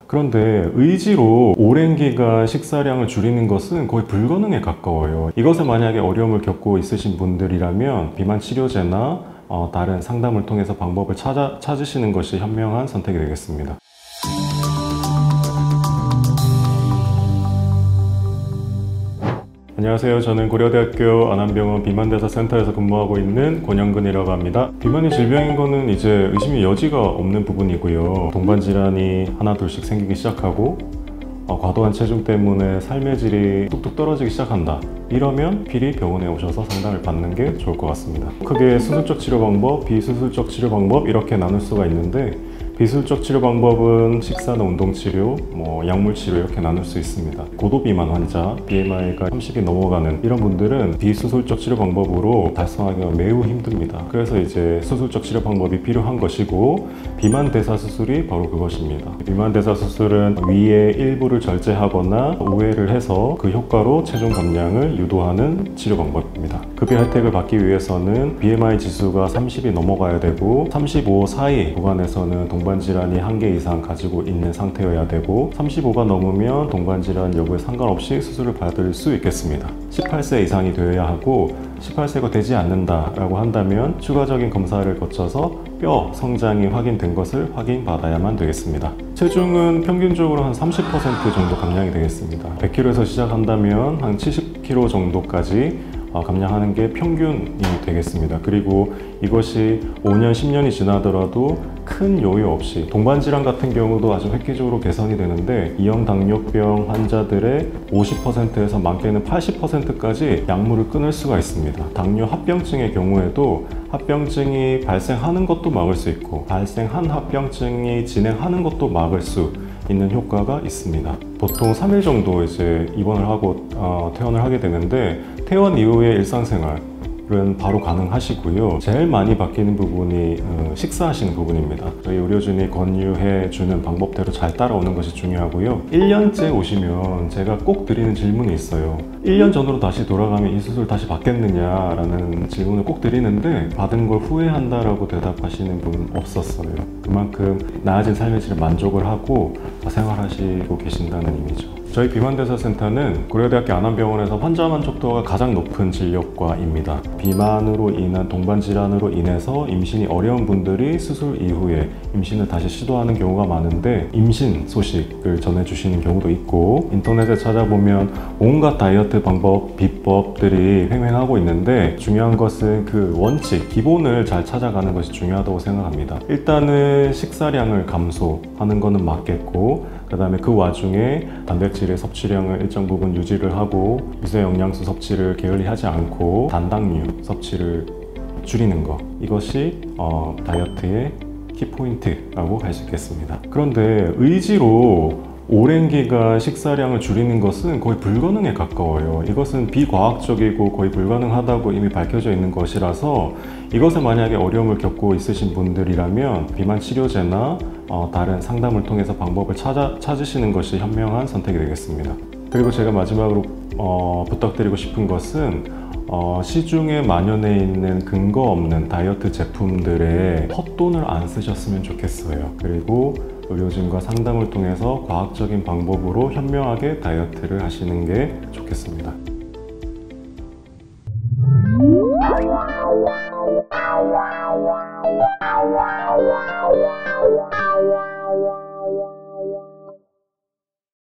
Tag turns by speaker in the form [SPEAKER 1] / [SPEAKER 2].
[SPEAKER 1] 그런데 의지로 오랜 기간 식사량을 줄이는 것은 거의 불가능에 가까워요. 이것에 만약에 어려움을 겪고 있으신 분들이라면 비만 치료제나 다른 상담을 통해서 방법을 찾으시는 것이 현명한 선택이 되겠습니다. 안녕하세요. 저는 고려대학교 안암병원 비만대사센터에서 근무하고 있는 권영근이라고 합니다. 비만이 질병인 거는 이제 의심의 여지가 없는 부분이고요. 동반질환이 하나 둘씩 생기기 시작하고 과도한 체중 때문에 삶의 질이 뚝뚝 떨어지기 시작한다. 이러면 필히 병원에 오셔서 상담을 받는 게 좋을 것 같습니다. 크게 수술적 치료 방법, 비수술적 치료 방법 이렇게 나눌 수가 있는데, 비수술적 치료 방법은 식사나 운동치료, 약물치료 이렇게 나눌 수 있습니다. 고도비만 환자, BMI가 30이 넘어가는 이런 분들은 비수술적 치료 방법으로 달성하기가 매우 힘듭니다. 그래서 이제 수술적 치료 방법이 필요한 것이고, 비만대사 수술이 바로 그것입니다. 비만대사 수술은 위의 일부를 절제하거나 우회를 해서 그 효과로 체중 감량을 유도하는 치료 방법입니다. 급여 혜택을 받기 위해서는 BMI 지수가 30이 넘어가야 되고, 35 사이 구간에서는 동반질환이 1개 이상 가지고 있는 상태여야 되고, 35가 넘으면 동반질환 여부에 상관없이 수술을 받을 수 있겠습니다. 18세 이상이 되어야 하고, 18세가 되지 않는다라고 한다면 추가적인 검사를 거쳐서 뼈 성장이 확인된 것을 확인받아야만 되겠습니다. 체중은 평균적으로 한 30% 정도 감량이 되겠습니다. 100kg에서 시작한다면 한 70kg 정도까지 감량하는 게 평균이 되겠습니다. 그리고 이것이 5년, 10년이 지나더라도 큰 요요 없이, 동반질환 같은 경우도 아주 획기적으로 개선이 되는데, 이형 당뇨병 환자들의 50%에서 많게는 80%까지 약물을 끊을 수가 있습니다. 당뇨 합병증의 경우에도 합병증이 발생하는 것도 막을 수 있고, 발생한 합병증이 진행하는 것도 막을 수 있는 효과가 있습니다. 보통 3일 정도 이제 입원을 하고 퇴원을 하게 되는데, 퇴원 이후의 일상생활은 바로 가능하시고요. 제일 많이 바뀌는 부분이 식사하시는 부분입니다. 저희 의료진이 권유해 주는 방법대로 잘 따라오는 것이 중요하고요. 1년째 오시면 제가 꼭 드리는 질문이 있어요. 1년 전으로 다시 돌아가면 이 수술 다시 받겠느냐라는 질문을 꼭 드리는데, 받은 걸 후회한다라고 대답하시는 분은 없었어요. 그만큼 나아진 삶의 질에 만족을 하고 생활하시고 계신다는 의미죠. 저희 비만대사센터는 고려대학교 안암병원에서 환자 만족도가 가장 높은 진료과입니다. 비만으로 인한 동반질환으로 인해서 임신이 어려운 분들이 수술 이후에 임신을 다시 시도하는 경우가 많은데, 임신 소식을 전해주시는 경우도 있고, 인터넷에 찾아보면 온갖 다이어트 방법, 비법들이 횡행하고 있는데, 중요한 것은 그 원칙, 기본을 잘 찾아가는 것이 중요하다고 생각합니다. 일단은 식사량을 감소하는 것은 맞겠고, 그 다음에 그 와중에 단백질의 섭취량을 일정 부분 유지를 하고, 미세 영양소 섭취를 게을리하지 않고 단당류 섭취를 줄이는 것, 이것이 다이어트의 키포인트라고 할 수 있겠습니다. 그런데 의지로 오랜 기간 식사량을 줄이는 것은 거의 불가능에 가까워요. 이것은 비과학적이고 거의 불가능하다고 이미 밝혀져 있는 것이라서, 이것에 만약에 어려움을 겪고 있으신 분들이라면 비만 치료제나 다른 상담을 통해서 방법을 찾으시는 것이 현명한 선택이 되겠습니다. 그리고 제가 마지막으로 부탁드리고 싶은 것은, 시중에 만연해 있는 근거 없는 다이어트 제품들에 헛돈을 안 쓰셨으면 좋겠어요. 그리고 의료진과 상담을 통해서 과학적인 방법으로 현명하게 다이어트를 하시는 게 좋겠습니다.